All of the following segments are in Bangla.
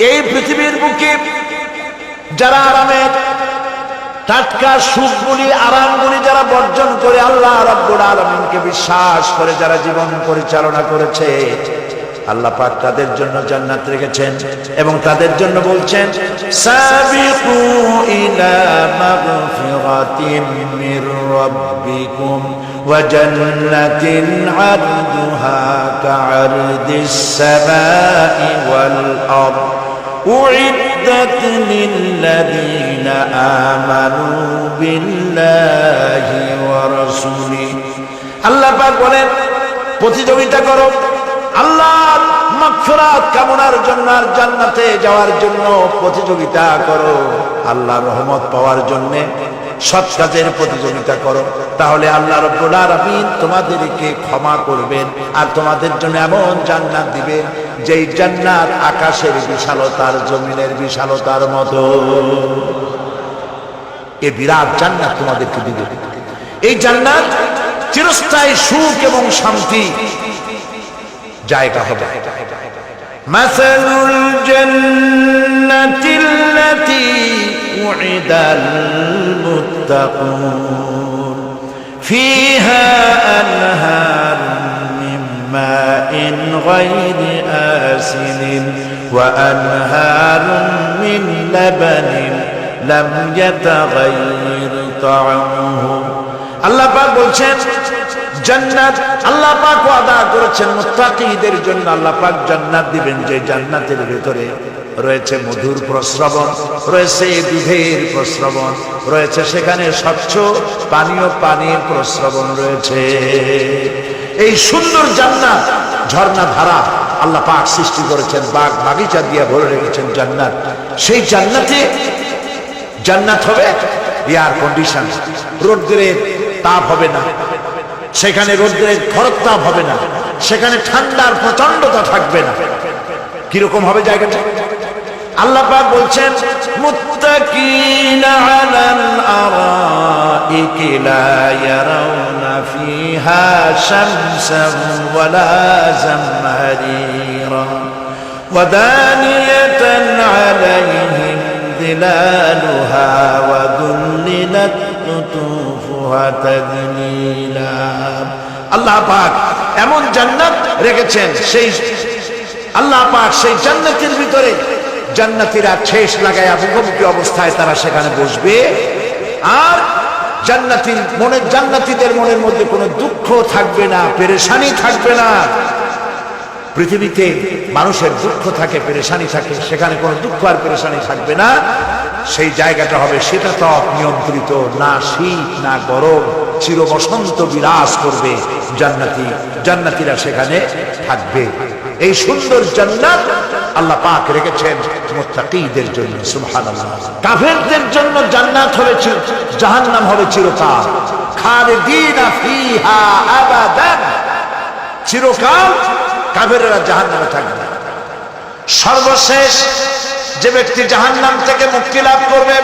এই পৃথিবীর বুকে যারা আরামের টাটকা সুখগুলি আরামগুলি যারা বর্জন করে আল্লাহ রাব্বুল আলামিনকে বিশ্বাস করে যারা জীবন পরিচালনা করেছে, আল্লাহ পাক তাদের জন্য জান্নাত রেখেছেন এবং তাদের জন্য বলছেন সাবিকু ইলা মাগফিরাতিন মির রাব্বিকুম ওয়া জান্নাতিন আরদুহা কাআরদিস সামাই ওয়াল আরদ উইদ্দাত লিল্লাযীনা আমানু বিল্লাহি ওয়া রাসূলিহি। আল্লাহ পাক বলেন প্রতিযোগিতা করো আল্লাহর মাগফিরাত কামনার জন্য আর জান্নাতে যাওয়ার জন্য প্রতিযোগিতা করো, আল্লাহর রহমত পাওয়ার জন্য সৎ কাজের প্রতিযোগিতা করো, তাহলে আল্লাহ রাব্বুল আলামিন তোমাদেরকে ক্ষমা করবেন আর তোমাদের জন্য এমন জান্নাত দিবেন যেই জান্নাত আকাশের বিশালতার জমিনের বিশালতার মতো। এই বিরাট জান্নাত তোমাদেরকে দিবে। এই জান্নাত চিরস্থায়ী সুখ এবং শান্তি জায়গা হবে। মাসালুল জান্নাতিল্লাতী উইদাল মুত্তাকুন ফিহা আনহারুম মিন মাইন গায়রি আসিন ওয়া আনহারুম মিন লাবানিন লাম ইয়াতাগায়্যার তা'আমুহু। আল্লাহ পাক বলছেন জান্নাত আল্লাহ পাক ওয়াদা করেছেন মুত্তাকিদের জন্য। আল্লাহ পাক জান্নাত দিবেন যে জান্নাতের ভিতরে রয়েছে মধুর প্রস্রবণ, রয়েছে দুধের প্রস্রবণ, রয়েছে সেখানে স্বচ্ছ পানির প্রস্রবণ রয়েছে। এই সুন্দর জান্নাত ঝর্ণা ধারা আল্লাহ পাক সৃষ্টি করেছেন, বাগ বাগিচা দিয়ে ভরে রেখেছেন জান্নাত। সেই জান্নাতে জান্নাত হবে এয়ার কন্ডিশন, রোদ্রের তাপ হবে না সেখানে, রোদ্রের খরতাপ হবে না সেখানে, ঠান্ডার প্রচন্ডতা থাকবে না। কিরকম হবে জায়গাটা? আল্লাহ পাক বলছেন মুত্তাকিনা আলাল আরাইকি লা ইয়ারাউনা ফিহা শামসান ওয়ালা জামহারিরা ওয়া দানিয়াতান আলাইহিম যিলালুহা ওয়া দুল্লিলাত কুতুফুহা তাদলীলা। আল্লাহ পাক এমন জান্নাত রেখেছেন, সেই আল্লাহ পাক সেই জান্নাতের ভিতরে জান্নাতীরা ঠেস লাগায়া মুখোমুখি অবস্থায় তারা সেখানে বসবে, আর জান্নাতীদের মনের মধ্যে কোনো দুঃখ থাকবে না, পেরেশানি থাকবে না। পৃথিবীতে মানুষের দুঃখ থাকে, পেরেশানি থাকে, সেখানে কোনো দুঃখ আর পেরেশানি থাকবে না। সেই জায়গাটা হবে সেটা তো নিয়ন্ত্রিত, না শীত না গরম, চির বসন্ত বিরাজ করবে। জান্নাতীরা সেখানে থাকবে। এই সুন্দর জান্নাত আল্লাহ পাক রেখেছেন মুত্তাকিদের জন্য। সুবহানাল্লাহ। কাফেরদের জন্য জান্নাত হবে, জাহান্নাম হবে চিরকাল। খালিদিনা ফিহা আবাদান, চিরকাল কাফেররা জাহান্নামে থাকবে। সর্বশেষ যে ব্যক্তি জাহান্নাম থেকে মুক্তি লাভ করবে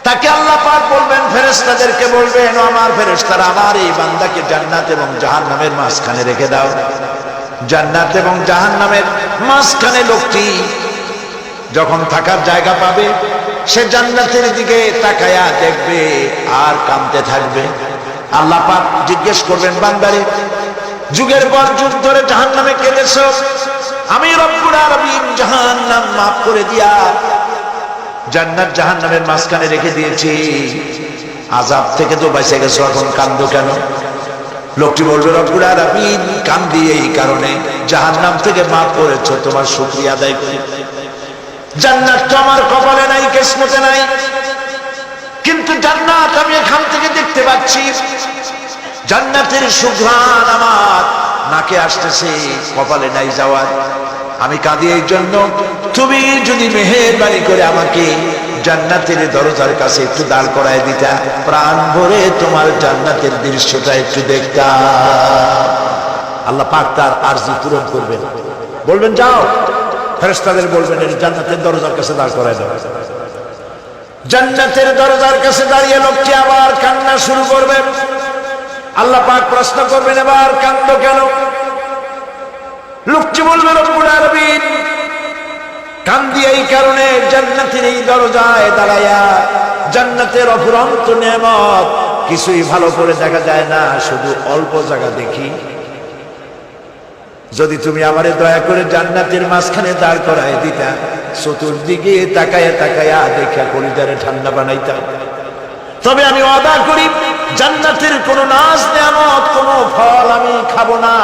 তাকে আল্লাহ পাক বলবেন, ফেরেশতাদেরকে বলবেন, আমার ফেরেশতারা আমার এই বান্দাকে জান্নাত এবং জাহান্নামের মাঝখানে রেখে দাও। জান্নাত এবং জাহান্নামের মাঝখানে লোকটি যখন থাকার জায়গা পাবে সে জান্নাতের দিকে তাকায়া দেখবে আর কাঁদতে থাকবে। আল্লাহ পাক জিজ্ঞেস করবেন, বান্দারে যুগের পর যুগ ধরে জাহান্নামে কেঁদেছ, আমি রব্বুল আলামিন জাহান্নাম মাফ করে দিয়া জান্নাত জাহান্নামের মাঝখানে রেখে দিয়েছি, আযাব থেকে তো বেঁচে গেছো, এখন কান্দো কেন? লোকটি বলবে, রব্বুল আলামিন কান্দি এই কারণে, জাহান্নাম থেকে মাফ করেছো, তোমার শুকরিয়া আদায় করি। জান্নাত তো আমার কপালে নাই, কিসমতে নাই, কিন্তু জান্নাত আমি এখান থেকে দেখতে পাচ্ছি। জান্নাতের সুঘ্রাণ আমার নাকে আসতেছে, কপালে নাই যাওয়ার। আমি কাঁদি এই জন্য, তুমি যদি মেহেরবানি করে আমাকে জান্নাতের দরজার কাছে একটু দাঁড় করায় দিতা, প্রাণ ভরে তোমার জান্নাতের দৃশ্যটা একটু দেখতাম। আল্লাহ পাক তার আরজি পূরণ করবেন, বলবেন যাও, ফেরেশতাদের বলবেন এর জান্নাতের দরজার কাছে দাঁড় করায় দাও। জান্নাতের দরজার কাছে দাঁড়িয়ে লোকটি আবার কান্না শুরু করবে। আল্লাহ পাক প্রশ্ন করবেন, এবার কাঁদো কেন? লোকটি বলবে, রব্বুল আলামিন কান্দি এই কারণে জান্নাতের এই দরজায় দাঁড়ায়া, জান্নাতের অফুরন্ত নেয়ামত কিছুই ভালো করে দেখা যায় না, শুধু অল্প জায়গা দেখি। যদি তুমি আমারে দয়া করে জান্নাতের মাঝখানে দাঁড় করায় দিতা, চতুর্দিকে তাকায়া তাকায়া দেখা কলিজারে ঠান্ডা বানাইতা, তবে আমি ওয়াদা করি জান্নাতের কোন নাজ নেয়ামত, কোন ফল আমি খাবো না,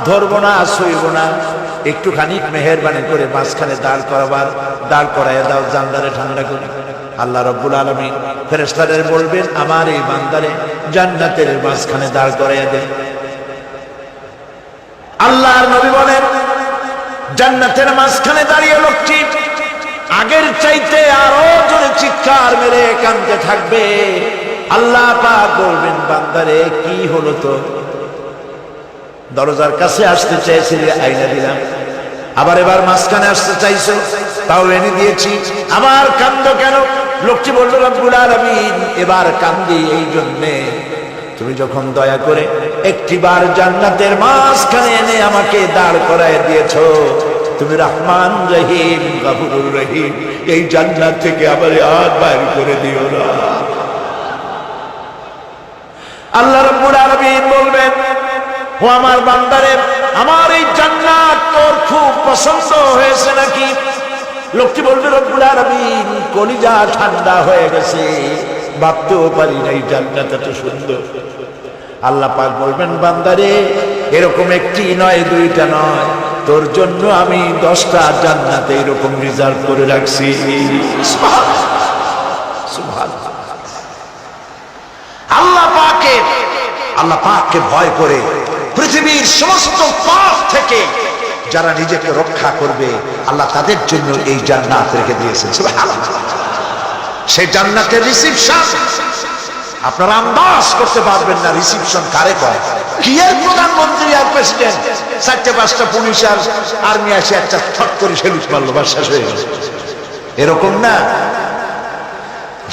ধরবো না, ছুঁইব না। একটুখানি মেহেরবানি করে মাঝখানে দাঁড় করাইয়া দাও, জান্নারে ঠান্ডা করে। আল্লাহ রাব্বুল আলামিন ফেরেশতাদের বলবেন, আমার এই বান্দারে জান্নাতের মাঝখানে দাঁড় করাইয়া দেন। আল্লাহর নবী বলেন, জান্নাতের মাঝখানে দাঁড়িয়ে লোকটি আগের চাইতে আরো জোরে চিৎকার মেরে কাঁদতে থাকবে। আল্লাহ পাক বলবেন, বান্দারে কি হলো তো? দরজার কাছে আসতে চাইছিলে, আইনা দিলাম। আবার এবার মাঝখানে আসতে চাইছো, তাও এনে দিয়েছি। আবার কান্দো কেন? লোকটি বলল, রব্বুল আলামিন, এবার কান্দি এই জন্যে তুমি যখন দয়া করে একটিবার জান্নাতের মাঝখানে এনে আমাকে দাঁড় করায় দিয়েছো, তুমি রহমান রহিম গফুরুর রহিম, এই জান্নাত থেকে আবার আর বাইর করে দিও না। আল্লাহ রাব্বুল আলামিন বলবেন, ও আমার বান্দারে, আমার এই জান্নাত তোর খুব পছন্দ হয়েছে নাকি? লোকটি বলবে, রব্বুল আলামিন, কলিজা ঠান্ডা হয়ে গেছে, ভাবতেও পারি না এই জান্নাত এত সুন্দর। আল্লাহ পাক বলবেন, বান্দারে, এরকম একটি নয়, দুইটা নয়, তোর জন্য আমি 10টা জান্নাতে এরকম রিজার্ভ করে রাখছি। সুবহানাল্লাহ। আল্লাহ পাককে ভয় করে পৃথিবীর সমস্ত পাপ থেকে যারা নিজেকে রক্ষা করবে, আল্লাহ তাদের জন্য এই জান্নাত রেখে দিয়েছেন। সুবহানাল্লাহ। সেই জান্নাতের রিসিপশন আপনারা আন্দাজ করতে পারবেন না, রিসিপশন কারে কয়। কি এর প্রধানমন্ত্রী আর প্রেসিডেন্ট, 4-5টা পুলিশ আর আর্মি আসে একটা ছট করে সেলুট মারলো, বাস শেষ হয়ে গেল, এরকম না।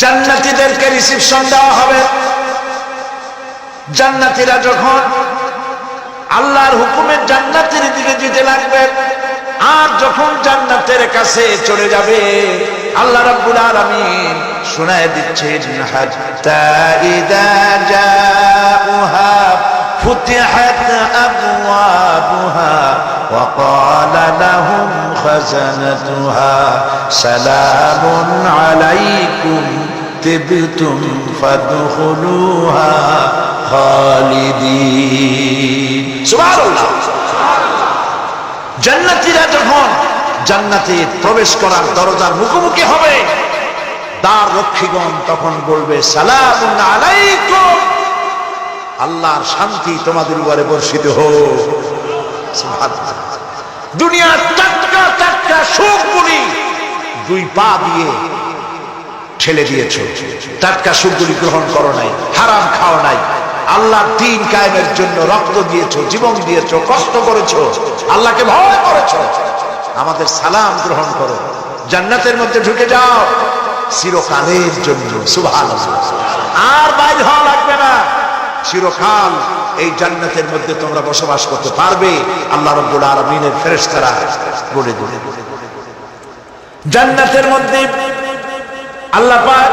জান্নাতীদেরকে রিসিপশন দেওয়া হবে। জান্নাতীরা যখন আল্লাহর হুকুমে জান্নাতের দিকে যেতে লাগবে, আর যখন জান্নাতের কাছে চলে যাবে, আল্লাহ রাব্বুল আলামিন শোনায় দিচ্ছেন, হাত্তা ইযা জাউহা ফুতিহাত আবওয়াবুহা ওয়া ক্বালা লাহুম খাজানাতুহা সালামুন আলাইকুম তিবতুম ফাদখুলুহা খালিদিন। সুবহানাল্লাহ। জান্নাতীরা যখন জান্নাতে প্রবেশ করার দরজার মুখোমুখি হবে, দ্বার রক্ষীগণ তখন বলবে, সালামুন আলাইকুম, আল্লাহর শান্তি তোমাদের উপরে বর্ষিত হোক। সুবহানাল্লাহ। দুনিয়ার টাটকা টাটকা সুখগুলি 2 পা দিয়ে ঠেলে দিয়েছো, টাটকা সুখগুলি গ্রহণ করো নাই, হারাম খাও নাই, আল্লাহর দ্বীন কায়েমের জন্য রক্ত দিয়েছো, জীবন দিয়েছো, কষ্ট করেছো, আল্লাহকে ভয় করেছো। আমাদের সালাম গ্রহণ করো, জান্নাতের মধ্যে ঢুকে যাও চিরকালের জন্য। সুবহানাল্লাহ। আর বাইরে হওয়া লাগবে না, চিরকাল এই জান্নাতের মধ্যে তোমরা বসবাস করতে পারবে। আল্লাহ রাব্বুল আলামিনের ফেরেশতারা বলে দিলেন, জান্নাতের মধ্যে আল্লাহ পাক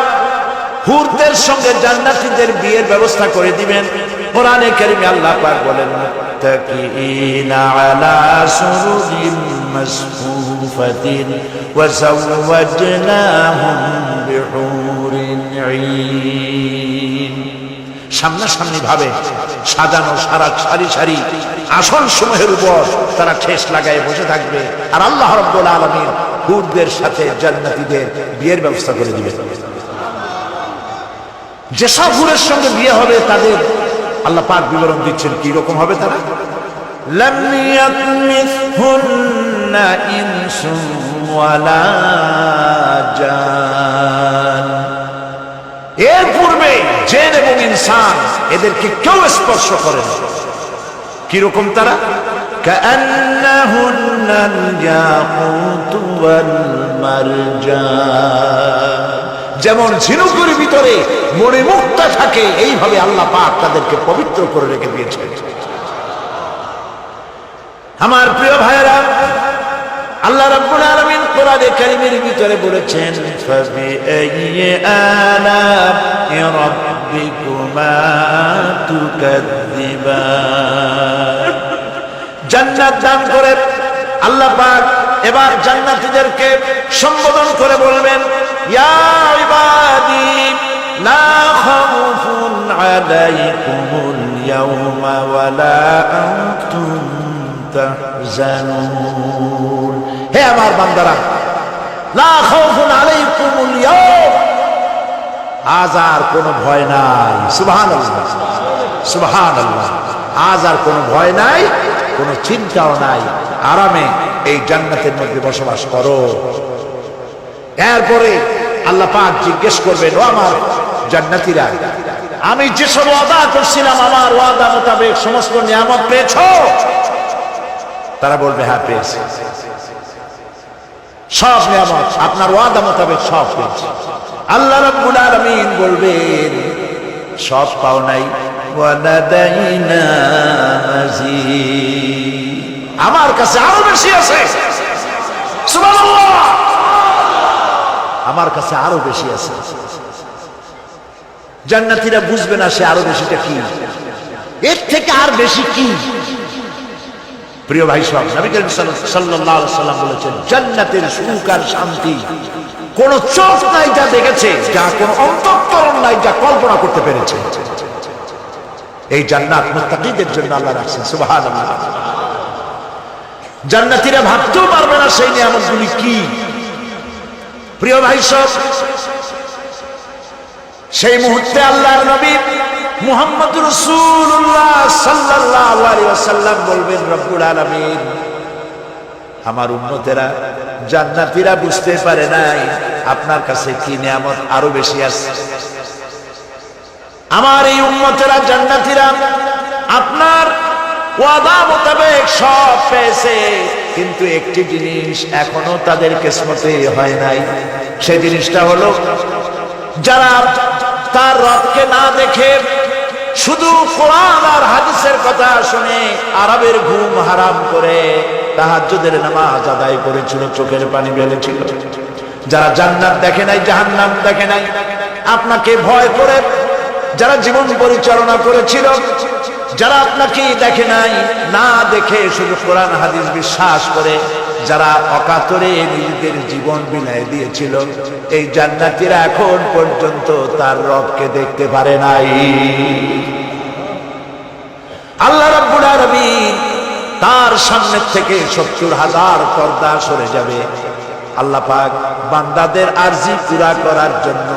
হুরদের সঙ্গে জান্নাতীদের বিয়ের ব্যবস্থা করে দিবেন। কোরআনে কারীমে আল্লাহ পাক বলেন, মুত্তাকিইনা আলা সুরুরিন মাসফুফাতিন ওয়া যাওয়াজনাহুম বিহুরিন ঈন। সামনাসামনি ভাবে সাজানো সারি সারি আসন সমূহের উপর তারা ঠেস লাগায় বসে থাকবে, আর আল্লাহ রাব্বুল আলামিন হুরদের সাথে জান্নাতীদের বিয়ের ব্যবস্থা করে দিবেন। যেসব হুরের সঙ্গে বিয়ে হবে তাদের আল্লাহ পাক বিবরণ দিচ্ছেন কি রকম হবে তারা। লাম ইয়াতমিসহুন্না ইনসুন ওয়ালা জান, এর পূর্বে জিন এবং ইনসান এদেরকে কেউ স্পর্শ করে না। কি রকম তারা? কাআন্নাহুন্নাল ইয়াকুতু ওয়াল মারজান, যেমন ঝিনুকের ভিতরে মণিমুক্তা থাকে, এইভাবে আল্লাহ পাক তাদেরকে পবিত্র করে রেখে দিয়েছেন। আমার প্রিয় ভাইয়েরা, আল্লাহ রাব্বুল আলামিন কোরআনে কারীমের ভিতরে বলেছেন ফাবিআইয়ি আলা'i রাব্বিকুমা তুকাযযিবান। জান্নাত দান করে আল্লাহ পাক এবার জান্নাতীদেরকে সম্বোধন করে বলবেন ইয়া ইবাদি লা খাউফুন আলাইকুমুল ইয়াওমা ওয়া লা আনতুম তাহজানুন। হে আমার বান্দারা, লা খাউফুন আলাইকুমুল ইয়াওম, আজ আর কোনো ভয় নাই। সুবহানাল্লাহ, সুবহানাল্লাহ। আজ আর কোনো ভয় নাই, কোনো চিন্তাও নাই, আরামে এই জান্নাতের মধ্যে বসবাস করো। এরপরে আল্লাহ পাক জিজ্ঞেস করবেন, ও আমার জান্নাতীরা, আমি যেসব ওয়াদা করছিলাম আমার ওয়াদা মোতাবেক সমস্ত নিয়ামত পেয়েছো? তারা বলবে হ্যাঁ পেয়েছি, সব নিয়ামত আপনার ওয়াদা মোতাবেক সব পেয়েছি। আল্লাহ রাব্বুল আলামিন বলবেন সব পাও নাই, ওয়ালাদাইনা মাজিদ, আমার কাছে আরো বেশি আছে। সুবহানাল্লাহ, আমার কাছে আরো বেশি আছে। জান্নাতীরা বুঝবে না সে আরো বেশিটা কি, এর থেকে আর বেশি কি। প্রিয় ভাই সব, নবী করিম সাল্লাল্লাহু আলাইহি সাল্লাম বলেছেন জান্নাতের সুখ আর শান্তি কোন চোখ নাই যা দেখেছে, যা কোন অন্তঃকরণ নাই যা কল্পনা করতে পেরেছে। এই জান্নাত মুত্তাকিদের জন্য আল্লাহ রাখছেন। সুবহানাল্লাহ। জান্নাতীরা ভাবতেও পারবে না সেই নিয়ামতগুলি কি। প্রিয় ভাই সব, সেই মুহূর্তে আল্লাহর নবী মুহাম্মদ রাসূলুল্লাহ সাল্লাল্লাহু আলাইহি ওয়াসাল্লাম বলবেন রব্বুল আলামিন, আমার উম্মতেরা জান্নাতীরা বুঝতে পারে নাই আপনার কাছে কি নিয়ামত আরো বেশি আছে। আমার এই উম্মতেরা জান্নাতীরা আপনার ওয়াদা মোতাবেক সব পেয়েছে, কিন্তু একটি জিনিস এখনো তাদের কিসমতে হয় নাই। সেই জিনিসটা হলো যারা তার রবকে না দেখে শুধু কোরআন আর হাদিসের কথা শুনে আরবের ঘুম হারাম করে তাহাজ্জুদের নামাজ আদায় করেছিল, চোখের পানি ফেলেছিল। যারা জান্নাত দেখে নাই, জাহান্নাম দেখে নাই, আপনাকে ভয় করে যারা জীবন পরিচালনা করেছিল, যারা আপনাকে দেখে নাই, না দেখে শুধু কোরআন হাদিস বিশ্বাস করে যারা অকাতরে নিজেদের জীবন বিলিয়ে দিয়েছিল, এই জান্নাতীরা এখন পর্যন্ত তার রবকে দেখতে পারে নাই। আল্লাহ রাব্বুল আলামিন তার সামনে থেকে ৭০,০০০ পর্দা সরে যাবে। আল্লাহ পাক বান্দাদের আরজি পুরা করার জন্য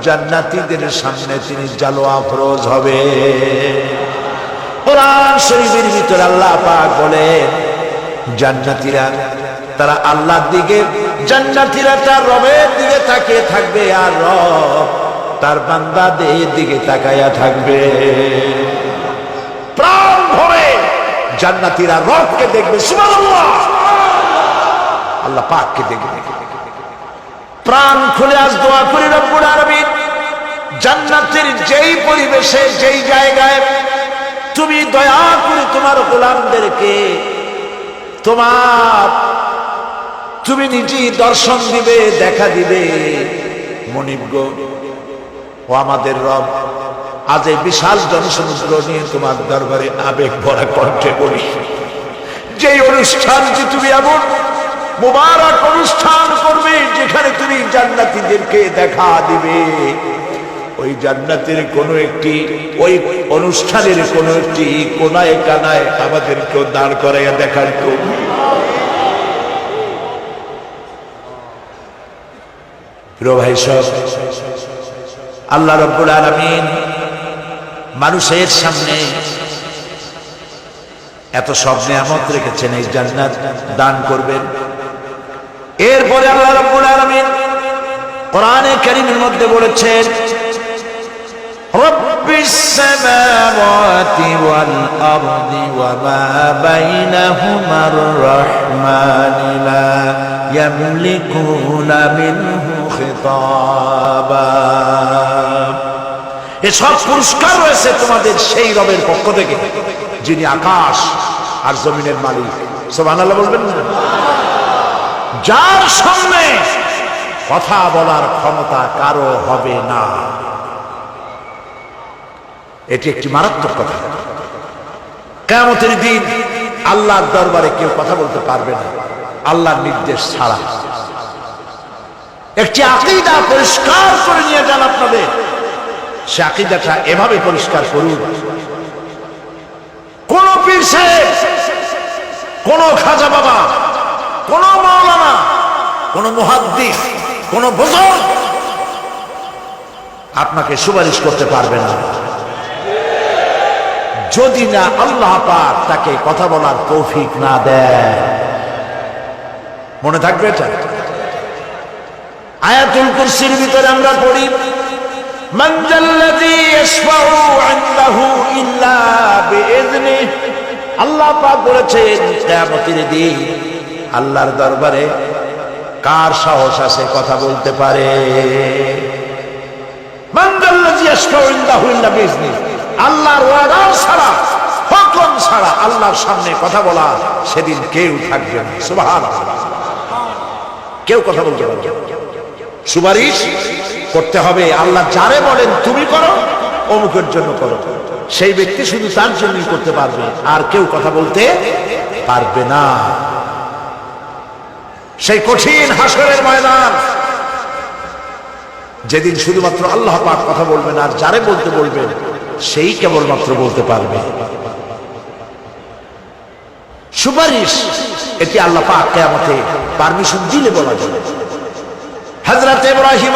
জান্নাতীদের সামনে তিনি জালোয়া ফরজ হবে। কোরআন শরীফের ভিতরে আল্লাহ পাক বলেন জান্নাতীরা তারা আল্লাহর দিকে, জান্নাতীরা তার রবের দিকে তাকিয়ে থাকবে, আর রব তার বান্দাদের দিকে তাকায়া থাকবে। প্রাণ ভরে জান্নাতীরা রবকে দেখবে। সুবহানাল্লাহ, আল্লাহ পাককে দেখবে। প্রাণ খুলে আজ দোয়া করি রব্বুল আলামিন, জান্নাতের যেই পরিবেশে যেই জায়গায় তুমি দয়া করে তোমার গোলামদেরকে তুমি নিজেই দর্শন দিবে, দেখা দিবে। মনিব গো, ও আমাদের রব, আজ এই বিশাল জনসমুদ্র নিয়ে তোমার দরবারে আবেগ ভরা কণ্ঠে বলি, যে অনুষ্ঠানটি তুমি এমন মুবারক অনুষ্ঠান করবে যেখানে তুমি জান্নাতীদেরকে দেখা দিবে, ওই জান্নাতের কোনো একটি, ওই অনুষ্ঠানের কোনো একটি কোনায় কানায় আমাদেরকেও দাঁড় করাইয়া দেখার তো। প্রিয় ভাই সব, আল্লাহ রাব্বুল আলামিন মানুষের সামনে এত সব নিয়ামত রেখেছেন, এই জান্নাত দান করবেন। এরপরে আল্লাহ রাব্বুল আলামিন কোরআনে কারীমের মধ্যে বলেছেন রব্বিস সামাওয়াতি ওয়াল আরদি ওয়া মা বাইনাহুমার রাহমানি লা ইয়ামলিকুনা মিনহু খিতাবা। এসব পুরস্কার রয়েছে তোমাদের সেই রবের পক্ষ থেকে যিনি আকাশ আর জমিনের মালিক। সুবহানাল্লাহ বলবেন না? যার সামনে কথা বলার ক্ষমতা কারো হবে না। এটি একটি মারাত্মক কথা। কিয়ামতের দিন আল্লাহর দরবারে কেউ কথা বলতে পারবে না আল্লাহর নির্দেশ ছাড়া। একটি আকীদা পরিষ্কার করে নিয়ে যান আপনাদের। সে আকীদাটা এভাবে পরিষ্কার করুন, কোন পীর সাহেব, কোন খাজা বাবা, কোন মাওলানা, কোন মুহাদ্দিস, কোন বুজুর্গ আপনাকে সুপারিশ করতে পারবে না যদি না আল্লাহ পাক তাকে কথা বলার তৌফিক না দেয়। মনে থাকবে এটা। আয়াতুল কুরসির ভিতরে আমরা পড়ি, মান জাল্লাযী ইয়াশফাউ ইনদাহু ইল্লা বিইذনিহি। আল্লাহ পাক বলেছেন কিয়ামতের দিন আল্লাহর দরবারে কার সাহস আছে কথা বলতে পারে? মান জাল্লাযী ইয়াশফাউ ইনদাহু ইল্লা বিইذনিহি। আল্লাহর ওয়াদা ছাড়া, হুকুম ছাড়া আল্লাহর সামনে কথা বলা সেদিন কেউ থাকবে না। সুবহানাল্লাহ। কেউ কথা বলতে পারবে না। সুপারিশ করতে হবে আল্লাহ যারে বলেন তুমি করো, অমুকের জন্য করো, সেই ব্যক্তি শুধু তার জন্যই করতে পারবে, আর কেউ কথা বলতে পারবে না। সেই কঠিন হাসরের ময়দান, যেদিন শুধুমাত্র আল্লাহ পাক কথা বলবেন, আর যারে বলতে বলবেন সেই কেবলমাত্র বলতে পারবে। সুপারিশ এটি আল্লাহ পাক কিয়ামতে পারমিশন দিলে বলা যাবে। হযরত ইব্রাহিম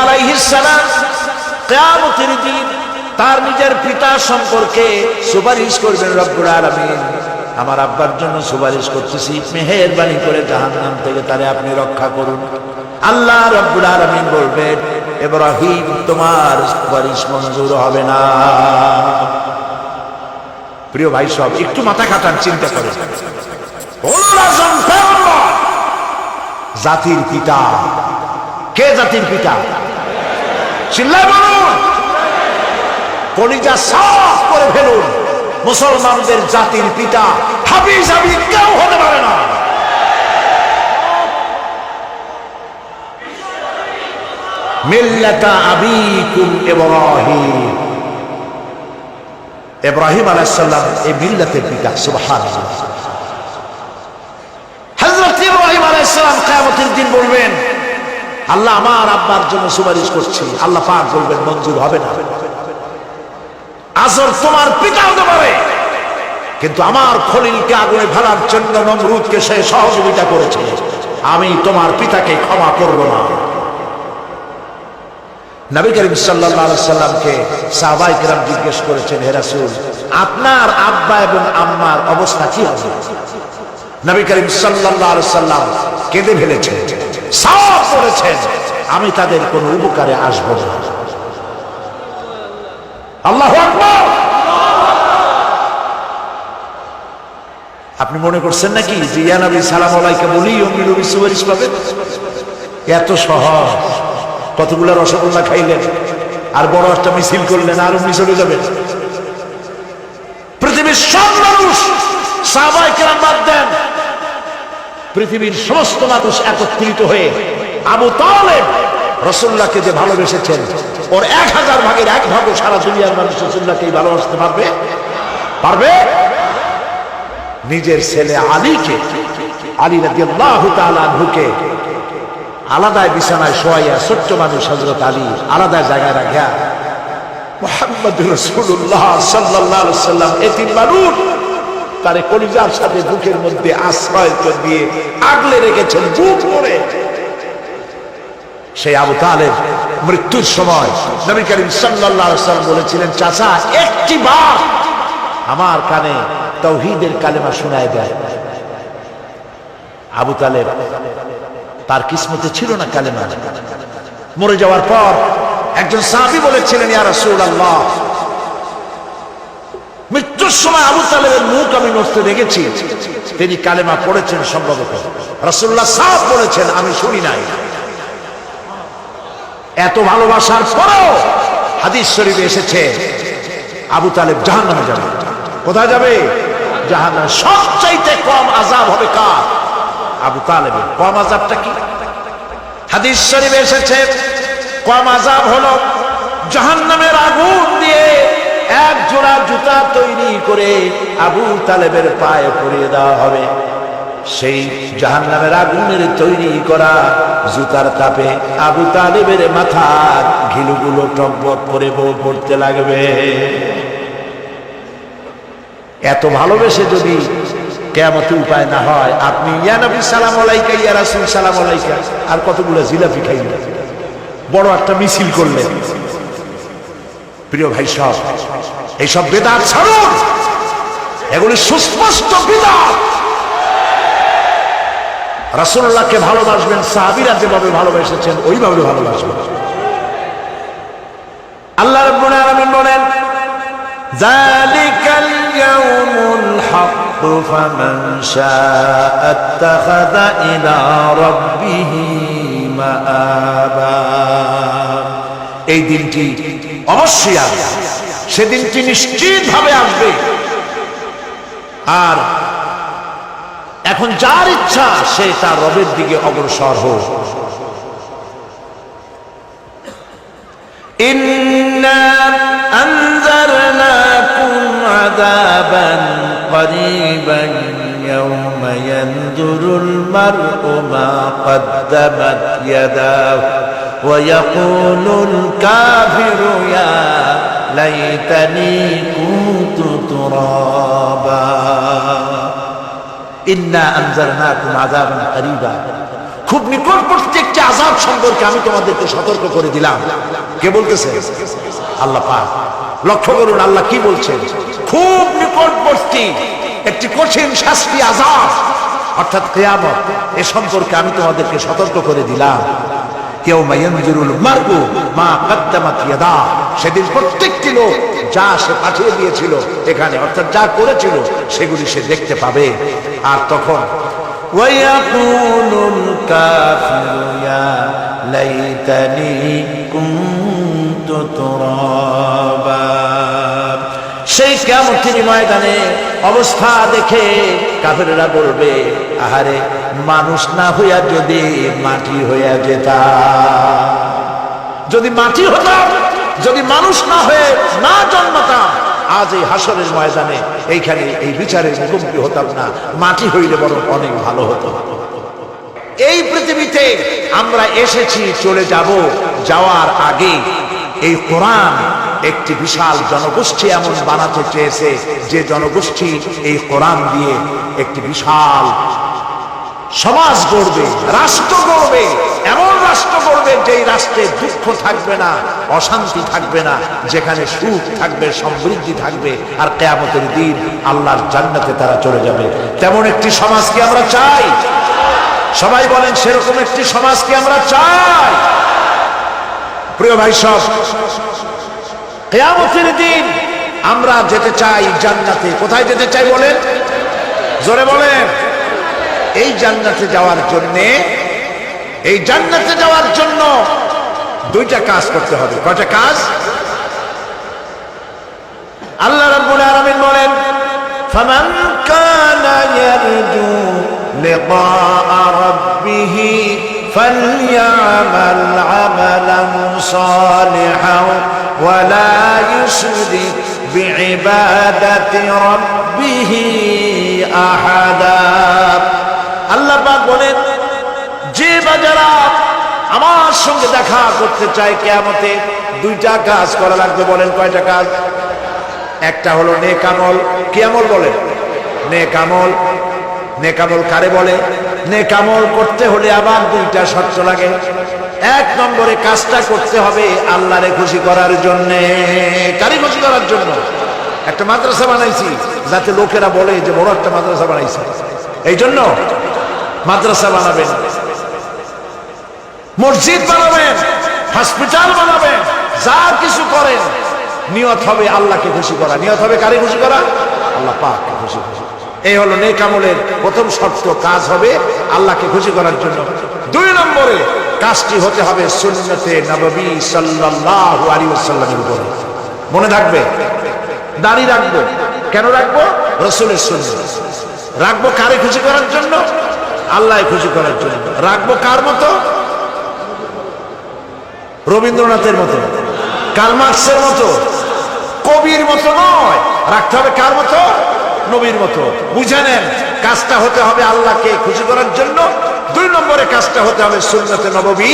আলাইহিস সালাম কিয়ামতের দিন তার নিজের পিতা সম্পর্কে সুপারিশ করবেন। রব্বুল আলামিন, আমার আব্বার জন্য সুপারিশ করতেছি, মেহেরবানি করে জাহান্নাম থেকে তারে আপনি রক্ষা করুন। আল্লাহ রব্বুল আলামিন বলবেন, ইব্রাহিম তোমার সুপারিশ মঞ্জুর হবে না। প্রিয় ভাই সব, একটু মাথা খাটান, চিন্তা করেন। জাতির পিতা কে? জাতির পিতা চিল্লায় বলুন, কলিজা সাফ করে ফেলুন। মুসলমানদের জাতির পিতা হাফিজ আবিদ কেউ হতে পারে না। মিল্লাতা আবিকুম ইব্রাহিম। ইব্রাহিম আলাইহিস সালাম এই মিল্লাতের পিতা। সুবহানাল্লাহ। হযরত ইব্রাহিম আলাইহিস সালাম কিয়ামতের দিন বলবেন, আল্লাহ আমার আব্বার জন্য সুপারিশ করছি। আল্লাহ পাক বলবেন মঞ্জুর হবে না। আসর তোমার পিতা হতে পারে, কিন্তু আমার খলিলকে আগুনে ফেলার জন্য নমরুদকে সে সহযোগিতা করেছে, আমি তোমার পিতাকে ক্ষমা করব না। নবী করিম সাল্লাল্লাহু আলাইহি সাল্লামকে সাহাবায়ে কেরাম জিজ্ঞেস করেছেন, হে রাসূল, আপনার আব্বা এবং আম্মার অবস্থা কি হবে? নবী করিম সাল্লাল্লাহু আলাইহি সাল্লাম কেঁদে ফেলেছেন, সাফ করেছেন, আমি তাদের কোনো উপকারে আসব না। আল্লাহু আকবার। আপনি মনে করছেন নাকি যে ইয়া নবী সালাম আলাইকা বলি অমনি নবী সুপারিশ পাবেন? এত সহজ। কতগুলো রসগোল্লা খাইলেন আর বড় একটা মিছিল করলেন আর অমনি চলে যাবেন? পৃথিবীর সব মানুষ, সাহাবায়ে কেরাম বাদ দেন, পৃথিবীর সমস্ত মানুষ একত্রিত হয়ে আবু তালেব রাসূলুল্লাহকে যে ভালোবেসেছেন, ওর 1000 ভাগের 1 ভাগও সারা দুনিয়ার মানুষ রাসূলুল্লাহকে ভালোবাসতে পারবে? পারবে? নিজের ছেলে আলীকে, আলী রাদিয়াল্লাহু তাআলা আনহুকে আলাদায় বিছানায় শোয়াইয়া, ছোট্ট মানুষ হযরত আলী আলাদা জায়গায় রাখিয়া মুহাম্মদুর রাসূলুল্লাহ সাল্লাল্লাহু আলাইহি ওয়াসাল্লাম এতিম মানুষ তারে কলিজার সাথে বুকের মধ্যে আশ্রয় দিয়ে আগলে রেখেছেন বুক ভরে। সেই আবু তালেব মৃত্যুর সময় নবী করিম সাল্লাল্লাহু আলাইহি ওয়াসাল্লাম বলেছিলেন, চাচা একটি বার আমার কানে তাওহীদের কালেমা শোনায় দেয়। আবু তালেব তার কিসমতে ছিল না কালেমা। মরে যাওয়ার পর একজন সাহাবী বলেছিলেন, ইয়া রাসূলুল্লাহ, মৃত্যুর সময় আবু তালেবের মুখ আমি নড়তে দেখেছি, তিনি কালেমা পড়েছেন সম্ভবত। রাসূলুল্লাহ সাফ বলেছেন, আমি শুনি নাই। এত ভালোবাসার পরেও হাদিস শরীফে এসেছে আবু তালেব জাহান্নামে যাবে। কোথায় যাবে? জাহান্নামে। সবচাইতে কম আযাব হবে কার? আবু তালেবের। কম আযাবটা কি? হাদিস শরীফে এসেছে কম আযাব হলো জাহান্নামের আগুন দিয়ে এক জোড়া জুতা তৈরি করে আবু তালেবের পায়ে পরিয়ে দেওয়া হবে। সেই জাহান্নামের আগুনের তৈরি করা জুতার তাপে আবু তালেবের মাথার ঘিলুগুলো টকবক করে পড়তে লাগবে। এত ভালোবেসে যদি কিয়ামতে উপায় না হয়, আপনি ইয়া নবী সালাম আলাইকা, ইয়া রাসূল সালাম আলাইকা আর কতগুলো জিলাপি খাইলেন, বড় একটা মিছিল করলেন। প্রিয় ভাই সব, এইসব বিদআত ছাড়ুন, এগুলি সুস্পষ্ট বিদআত। রাসূলুল্লাহকে ভালোবাসবেন, সাহাবীরা যেভাবে ভালোবেসেছেন ওইভাবে ভালোবাসবেন। আল্লাহ রাব্বুল আলামিন বলেন, যালিকাল ইয়াউমুল হক ফামান শাআ আত্তাখাযা ইলা রাব্বিহি মাআবা। এই দিনটি অবশ্যই আসবে, সেদিনটি নিশ্চিতভাবে আসবে। আর এখন যার ইচ্ছা সে তার রবের দিকে অগ্রসর হোক। ইন্না আনজারনাকুম আযাবান করিবান ইয়াওমা ইয়ানজুরুল মার'উ মা কদ্দামাত ইয়াদাহু ওয়া ইয়াকুলুল কাফিরু ইয়া লাইতানি কুনতু তুরাবা। ইন্না আনজারনাকুম আযাবান করিবা, খুব নিকটবর্তী একটি আযাব সম্পর্কে আমি তোমাদেরকে সতর্ক করে দিলাম। কে বলতেছে? আল্লাহ পাক। লক্ষ্য করুন আল্লাহ কি বলছেন, খুব নিকটবর্তী একটি কঠিন শাস্তি আযাব অর্থাৎ কিয়ামত, এ সম্পর্কে আমি তোমাদেরকে সতর্ক করে দিলাম। ইয়াউমা ইয়ানজুরুল মার'উ মা কদ্দামাত ইয়াদাহু, সেদিন প্রত্যেকটি লোক যা সে পাঠিয়ে দিয়েছিল এখানে, অর্থাৎ যা করেছিল সেগুলি সে দেখতে পাবে। আর তখন ওয়ায়াকুলুল কাফিরু ইয়া লাইতানি কুনতু তুরাবা। সেই কিয়ামতের ময়দানে অবস্থা দেখে কাফেররা বলবে, আহারে মানুষ না হইয়া যদি মাটি হইয়া যেতাম, যদি মাটি হতাম, যদি মানুষ না হয়ে না জন্মাতাম, আজ এই হাসরের ময়দানে এইখানে এই বিচারের মুখোমুখি হতাম না, মাটি হইলে বরং অনেক ভালো হতো। এই পৃথিবীতে আমরা এসেছি, চলে যাব, যাওয়ার আগে এই কোরআন একটি বিশাল জনগোষ্ঠী এমন বানাতে চেয়েছে যে জনগোষ্ঠী এই কোরআন দিয়ে একটি বিশাল সমাজ গড়বে, রাষ্ট্র গড়বে, এমন রাষ্ট্র গড়বে যেই রাষ্ট্রে দুঃখ থাকবে না, অশান্তি থাকবে না, যেখানে সুখ থাকবে, সমৃদ্ধি থাকবে, আর কিয়ামতের দিন আল্লাহর জান্নাতে তারা চলে যাবে। তেমন একটি সমাজ কি আমরা চাই? সবাই বলেন, সেরকম একটি সমাজ কি আমরা চাই? প্রিয় ভাই সব, কিয়ামতের দিন আমরা যেতে চাই জান্নাতে। কোথায় যেতে চাই বলেন? জোরে বলেন। এই জান্নাতে যাওয়ার জন্য, এই জান্নাতে যাওয়ার জন্য দুইটা কাজ করতে হবে। কয়টা কাজ? আল্লাহ রাব্বুল আলামিন বলেন, ফামান কানা ইয়ারজু লিকাআ রাব্বিহি ফালইআমাল আমালান সালিহান ওয়া লা ইউশরিক বিইবাদাতি রাব্বিহি আহাদা। আল্লাহ পাক বলেন, যে বাজারা আমার সঙ্গে দেখা করতে চায় কিয়ামতে, দুইটা কাজ করা লাগবে। বলেন কয়টা কাজ? একটা হলো নেক আমল। কি আমল বলেন? নেক আমল। নেক আমল কারে বলে? নেক আমল করতে হলে আবার দুইটা শর্ত লাগে। এক নম্বরে কাজটা করতে হবে আল্লাহরে খুশি করার জন্য। কারে খুশি করার জন্য? একটা মাদ্রাসা বানাইছি যাতে লোকেরা বলে যে বড় একটা মাদ্রাসা বানাইছে, এই জন্য মাদ্রাসা বানাবেন, মসজিদ বানাবেন, হসপিটাল বানাবেন, যা কিছু করেন নিয়ত হবে আল্লাহকে খুশি করা। নিয়ত হবে কারে খুশি করা? আল্লাহ পাককে খুশি করা। এই হলো নেক আমলের প্রথম শর্ত, কাজ হবে আল্লাহকে খুশি করার জন্য। দুই নম্বরে কাজটি হতে হবে সুন্নতে নববী সাল্লাল্লাহু আলাইহি ওয়াসাল্লামের উপরে। মনে থাকবে, দাড়ি রাখবো। কেন রাখবো? রাসূলের সুন্নাত। রাখবো কারে খুশি করার জন্য? আল্লাহ খুশি করার জন্য। রাখবো কার মতো? রবীন্দ্রনাথের মতো, কার্ল মার্কসের মতো, কবির মতো নয়। রাখতে হবে কার মতো? নবীর মতো। বুঝে নেন, কাজটা হতে হবে আল্লাহকে খুশি করার জন্য। 2 নম্বরে কাজটা হতে হবে সুন্নতে নববী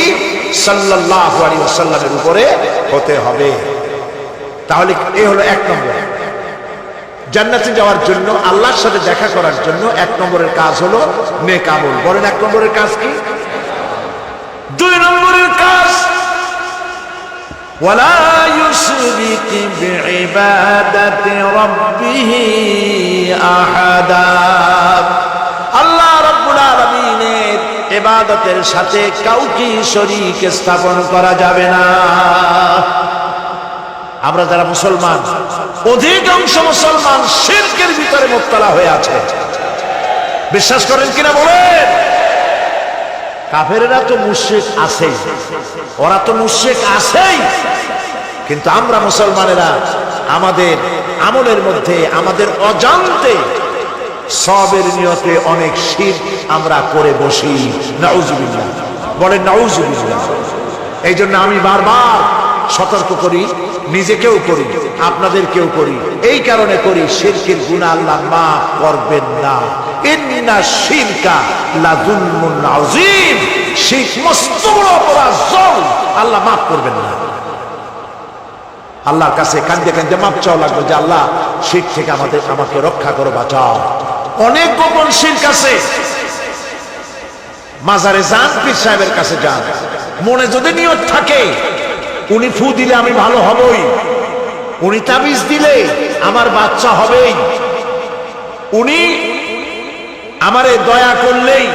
সাল্লাল্লাহু আলাইহি ওয়াসাল্লামের উপরে হতে হবে। তাহলে এই হলো 1 নম্বর। জান্নাতে যাওয়ার জন্য, আল্লাহর সাথে দেখা করার জন্য 1 নম্বরের কাজ হলো নেক আমল। বলেন 1 নম্বরের কাজ কি? 2 নম্বরের কাজ ওয়ালা ইউশরিক বিইবাদাতি রাব্বিহি আহাদা। আল্লাহ রাব্বুল আলামিনের ইবাদতের সাথে কাউকে শরীক স্থাপন করা যাবে না। আমরা যারা মুসলমান, অধিকাংশ মুসলমান শিরকের ভিতরে মুবতালা হয়ে আছে। বিশ্বাস করেন কিনা বলেন? কাফেরেরা তো মুশরিক আছেই, ওরা তো মুশরিক আছেই, কিন্তু আমরা মুসলমানেরা আমাদের আমলের মধ্যে, আমাদের অজান্তে সবের নিয়তে অনেক শিরক আমরা করে বসি। নাউজুবিল্লাহ, বলেন নাউজুবিল্লাহ। এই জন্য আমি বারবার সতর্ক করি, নিজেকেও করি, আপনাদেরকেও করি। এই কারণে করি, শিরকের গুনাহ আল্লাহ মাফ করবেন না। ইন্না শিরকা লাযুলমুন আযীম। শিরক মস্ত বড় অপরাধ, জুলম, আল্লাহ মাফ করবেন না। আল্লাহর কাছে কাঁদতে কাঁদতে মাপ চাওয়া লাগবে যে আল্লাহ শিরক থেকে আমাকে রক্ষা করো, বাঁচাও। অনেক গোপন শিরক আছে। মাজারে যান, পীর সাহেবের কাছে যান, মনে যদি নিয়ত থাকে উনি ফু দিলে আমি ভালো হবই, উনি তাবিজ দিলে আমার বাচ্চা হবেই, উনি আমারে দয়া করলেই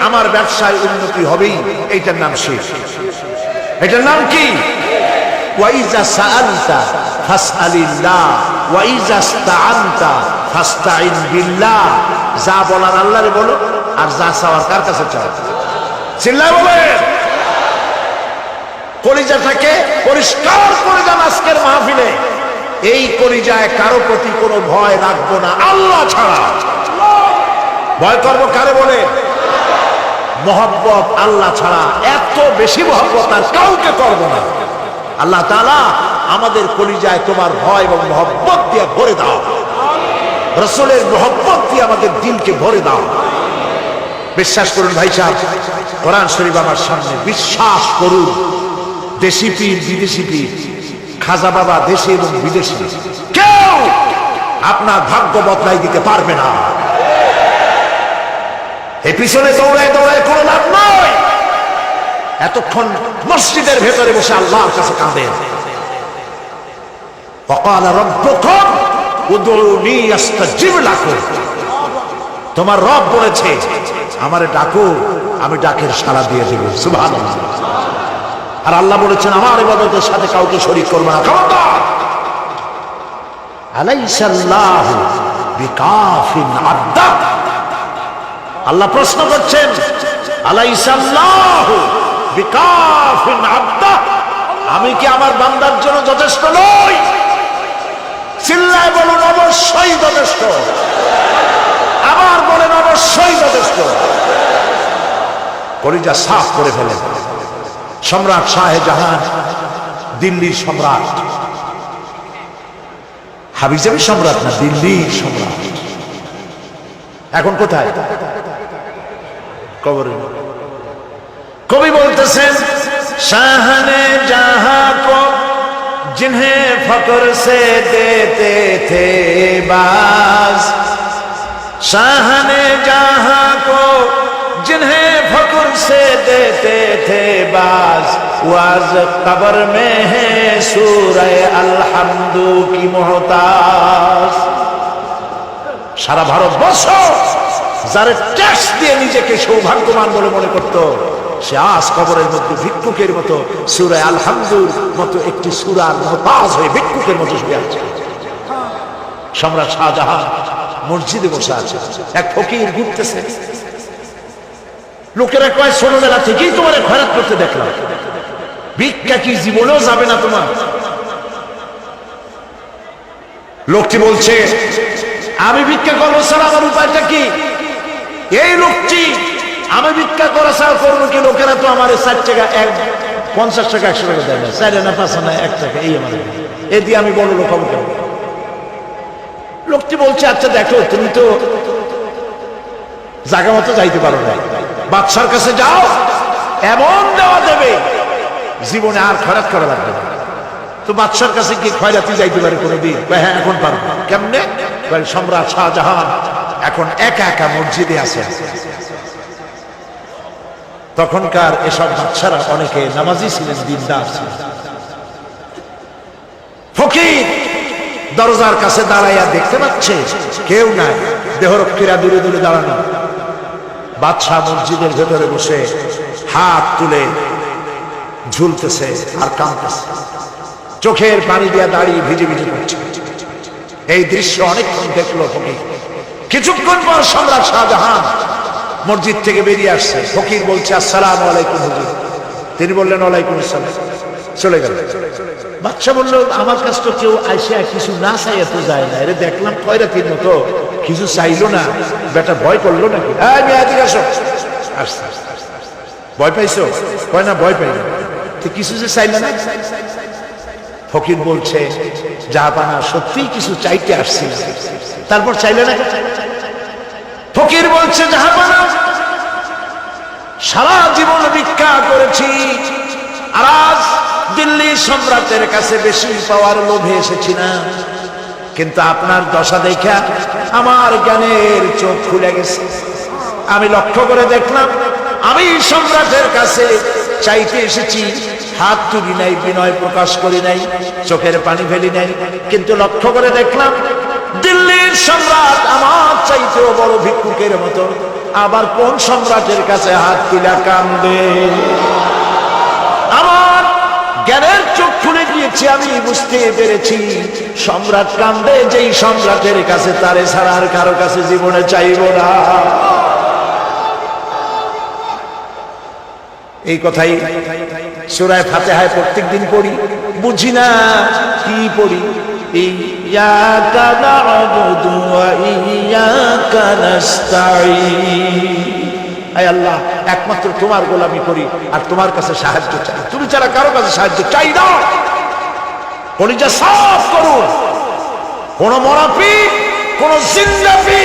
আমার ব্যবসায় উন্নতি হবেই, এইটার নাম শিরক। এটার নাম কি? ওয়াইজা সাআলতা ফাসআলিল্লাহ ওয়াইজা ইসতাআনতা ফাসতাইন বিল্লাহ। যা বলার আল্লাহরে বলো, আর যা চাওয়ার কার কাছে চাও? চিল্লায় বলেন। কলিজাটাকে পরিষ্কার করে যান আজকের মাহফিলে। এই কলিজায় কারো প্রতি কোনো ভয় রাখবো না আল্লাহ ছাড়া। ভয় করবো কারে বলে? মহব্বত আল্লাহ ছাড়া, এত বেশি মহব্বত আর কাউকে করবো না। আল্লাহ তাআলা আমাদের কলিজায় তোমার ভয় এবং মহব্বত দিয়ে ভরে দাও। রাসূলের মহব্বত দিয়ে আমাদের দিলকে ভরে দাও। বিশ্বাস করুন ভাই সাহেব, কোরআন শরীফ আমার সামনে, বিশ্বাস করুন। দেশি পীর, বিদেশি পীর, খাজা বাবা দেশি এবং বিদেশি, কেউ আপনার ভাগ্য বদলাই দিতে পারবে না। এই পিছনে দৌড়ায় দৌড়ায় কোনো লাভ নয়। এতক্ষণ মসজিদের ভেতরে বসে আল্লাহর কাছে কাঁদেন। ওয়াকালা রাব্বুকুম উদউনি আস্তাজিব লাকুম। তোমার রব বলেছে আমারে ডাকো, আমি ডাকের সাড়া দিয়ে দেব। সুবহানাল্লাহ। আর আল্লাহ বলেছেন আমার ইবাদতের সাথে কাউকে শরীক করবে না। খবরদার। আলাইসাল্লাহু বিকাফিন আবদা। আল্লাহ প্রশ্ন করছেন, আলাইসাল্লাহু বিকাফিন আবদা, আমি কি আমার বান্দার জন্য যথেষ্ট নই? চিল্লায় বলুন অবশ্যই যথেষ্ট। আবার বলেন অবশ্যই যথেষ্ট। কলিজা সাফ করে ফেলেন। সম্রাট শাহজাহান, দিল্লির সম্রাট, হাবিজাবি সম্রাট না, দিল্লির সম্রাট। এখন কোথায়? কবরে। কবি বলতেছেন, শাহনে জাহাं को जिन्हें फक्र से देते थे बाज, शाहने जहां को जिन्हें फक्र से देते थे बाज, वाज कब्र में है सूरह अलहम्दु की मोहताज। সারা ভারতবর্ষ যারা ট্যাক্স দিয়ে নিজেকে সৌভাগ্যবান বলে মনে করত, সে আজ কবরের মধ্যে ভিক্ষুকের মতো সূরা আল-হামদুর মতো একটি সূরার মুহতাজ হয়ে ভিক্ষুকের মতো শুয়ে আছে। সম্রাট শাহজাহান মসজিদে বসে আছে, এক ফকির ঘুরতেছে। লোকেরা কয় ছোটবেলা থেকেই তোমার খয়রাত করতে দেখলাম, ভিক্ষা কি জীবনেও যাবে না তোমার? লোকটি বলছে, আমি ভিক্ষা করবো ছাড়া আমার উপায়টা কি? এই লোকটি আমি ভিক্ষা করা ছাড়া করবো কি? লোকেরা তো আমার 60 টাকা 50 টাকা 100 টাকা দেয় না, 4 আনা 5 আনা 1 টাকা, এই আমার এ দিয়ে আমি বড় লোক হবো কেন? লোকটি বলছে আচ্ছা দেখো তুমি তো জায়গা মতো যাইতে পারো না, বাদশার কাছে যাও, এমন দেওয়া দেবে জীবনে আর খয়রাত করা লাগবে না। তো বাদশার কাছে কি খয়রাতি যাইতে পারে কোনোদিন? হ্যাঁ এখন পারবো। কেমনে? সম্রাট শাহজাহান এখন একা একা মসজিদে আছে। তখনকার এসব বাদশারা অনেকে নামাজি ছিলেন, দিনদার ছিলেন। ফকির দরজার কাছে দাঁড়াইয়া দেখতে পাচ্ছে কেউ নাই, দেহরক্ষীরা দূরে দূরে দাঁড়ানো। বাদশাহ মসজিদের ভেতরে বসে হাত তুলে ঝুলতেছে আর কাঁদতেছে, চোখের পানি দিয়া দাঁড়িয়ে ভিজে ভিজে পড়ছে। এই দৃশ্য অনেকক্ষণ দেখলো ফকির। কিছুক্ষণ পর সম্রাট শাহজাহান মসজিদ থেকে বেরিয়ে আসছে। ফকির বলছে আসসালামু আলাইকুম হুজুর। তিনি বললেন ওয়ালাইকুম আসসালাম, চলে গেল। বাদশা বলল আমার কাছে তো কেউ আইসা কিছু না চাইয়া তো যায় না, এরে দেখলাম খয়রাতির মতো কিছু চাইলো না, বেটা ভয় করলো নাকি? ভয় পাইছো? কয় না ভয় পাই না, কিছু যে চাইলে না। ফকির বলছে জাহাপানা সত্যিই কিছু চাইতে আসছিল, তারপর চাইলে না। ফকির বলছে জাহাপানা সারা জীবন ভিক্ষা করেছি, আর আজ দিল্লি সম্রাটের কাছে বেশি পাওয়ার লোভে এসেছি না, কিন্তু আপনার দশা দেখা আমার জ্ঞানের চোখ খুলে গেছে। আমি লক্ষ্য করে দেখলাম আমি সম্রাটের কাছে চাইতে এসেছি, হাত তুলি নাই, বিনয় প্রকাশ করি নাই, চোখের পানি ফেলি নাই, কিন্তু লক্ষ্য করে দেখলাম দিল্লির সম্রাট আমার চাইতেও বড় ভিক্ষুকের মতো। আবার কোন সম্রাটের কাছে হাত তুলা কান্দে? আমার জ্ঞানের চোখ খুলে গিয়েছে, আমি বুঝতে পেরেছি সম্রাট কান্দে যেই সম্রাটের কাছে, তারে ছাড়া আর কারো কাছে জীবনে চাইব না। এই কথাই সূরা ফাতিহায় প্রত্যেকদিন পড়ি, বুঝি না কি পড়ি। ইয়াকা না'বুদু ওয়া ইয়াকা নাস্তাঈন। আয় আল্লাহ, একমাত্র তোমার গোলামি করি আর তোমার কাছে সাহায্য চাই, তুমি ছাড়া কারো কাছে সাহায্য চাই না। কলিজা সাফ করুন। কোন মরাপি, কোন জিন্দাপি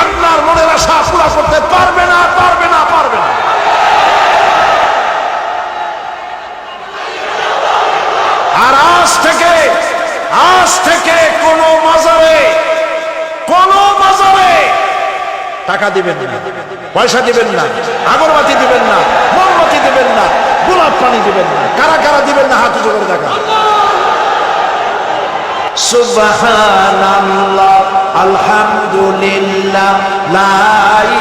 আপনার মনের আশা পুরা করতে পারবে না, পারবে না, পারবে না। আর আজ থেকে কোন মাজারে টাকা দিবেন না, পয়সা দিবেন না, আগরবাতি দিবেন না, মোমবাতি দিবেন না, গোলাপ পানি দিবেন না। কারা কারা দিবেন না হাত উঁচু করে দেখা। সুবহানাল্লাহ, আলহামদুলিল্লাহ, লা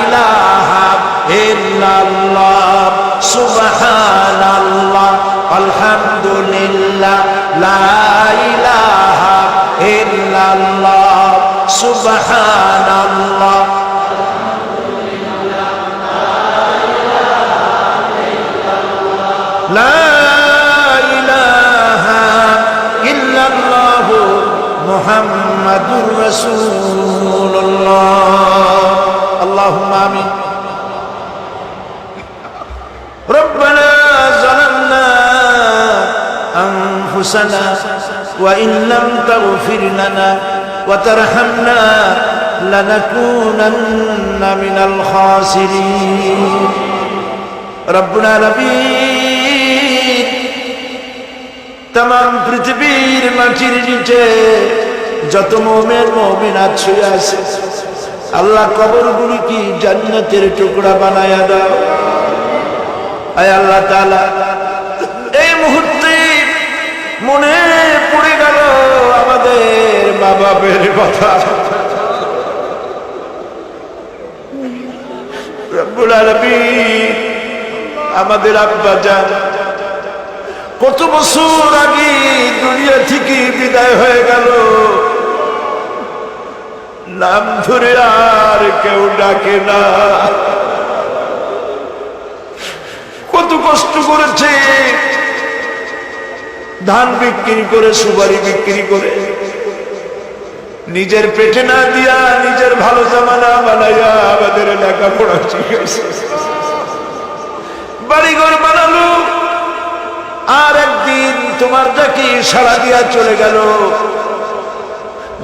ইলাহা ইল্লাল্লাহ। সুবহানাল্লাহ, আলহামদুলিল্লাহ, লা ইলাহা ইল্লাল্লাহ। সুবহানাল্লাহ, লা ইলাহা ইল্লাল্লাহ, মুহাম্মাদুর রাসূলুল্লাহ। আল্লাহুম্মা আমিন। রব্বানা যালামনা আনফুসানা ওয়া ইন লাম তাগফির লানা ওয়া তারহামনা লানাকুনান্না মিনাল খাসিরিন। রব্বুল আলামিন, तमाम পৃথিবীর মাটির নিচে যত মুমিন মুমিনাত শুয়ে আছে, আল্লাহ কবরগুলো কি জান্নাতের টুকরা বানায়া দাও। আয় আল্লাহ তাআলা, এই মুহূর্তে মনে পড়ে গেল আমাদের মা বাবার কথা। রব্বুল আলামিন, আমাদের আব্বা জান কত বছর আগে দুনিয়া থেকে বিদায় হয়ে গেল, নাম ধরে আর কেউ ডাকে না। কত কষ্ট করেছে, ধান বিক্রি করে, সুপারি বিক্রি করে নিজের পেটে না দিয়া নিজের ভালো জামানা বানাইয়া আমাদের লেখাপড়া শিখাইছে, বাড়িঘর বানালো, আর একদিন তোমার ডাকি সাড়া দিয়া চলে গেল।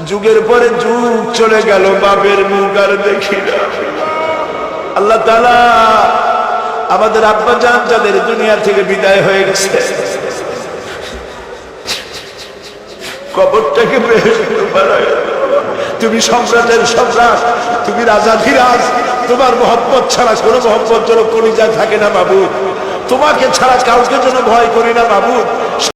যুগের পরে যুগ চলে গেল, বাপের মুখ আর দেখি না। আল্লাহ তাআলা আমাদের আব্বা জান যাদের দুনিয়া থেকে বিদায় হয়ে গেছে, কবরটাকে বেহেশত বানায়। তুমি সম্রাটের সম্রাট, তুমি রাজাধিরাজ, তোমার মহব্বত ছাড়া কোনো মহব্বত যেন কলিজায় থাকে না মাবুদ, তোমাকে ছাড়া কাউকে যেন ভয় করি না মাবুদ।